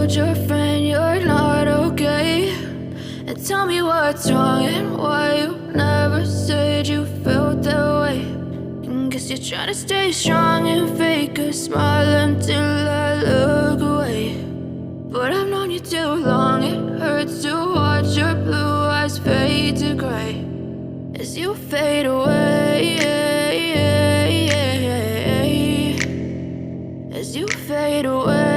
told your friend you're not okay? And tell me what's wrong and why you never said you felt that way. And guess you're trying to stay strong and fake a smile until I look away. But I've known you too long, it hurts to watch your blue eyes fade to gray as you fade away, as you fade away.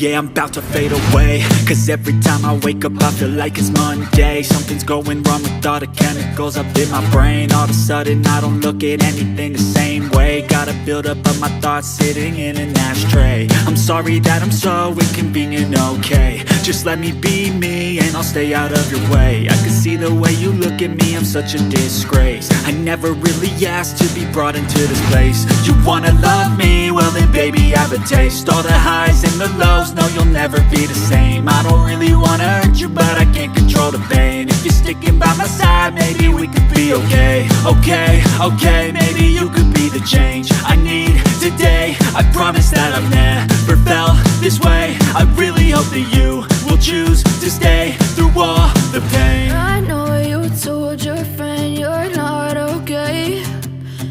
Yeah, I'm about to fade away, cause every time I wake up I feel like it's Monday. Something's going wrong with all the chemicals up in my brain. All of a sudden I don't look at anything the same way. Got a buildup of my thoughts sitting in an ashtray. I'm sorry that I'm so inconvenient, okay? Just let me be me and I'll stay out of your way. I can see the way you look at me, I'm such a disgrace. I never really asked to be brought into this place. You wanna love me? Well then baby have a taste. All the highs and the lows, no you'll never be the same. I don't really wanna hurt you but I can't control the pain. If you're sticking by my side maybe we could be okay. Okay, maybe you could be the change I need today. I promise that I've never felt this way. I really hope that you will choose to stay through all the pain. I know you told your friend you're not okay.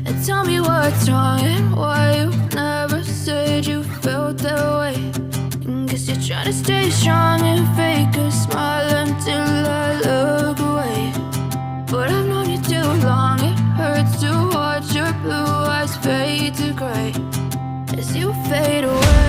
And tell me what's wrong and why you never said you felt that way. And guess you're trying to stay strong and fake a smile until I look away. But I've known you too long, it hurts to watch your blue eyes fade to gray as you fade away.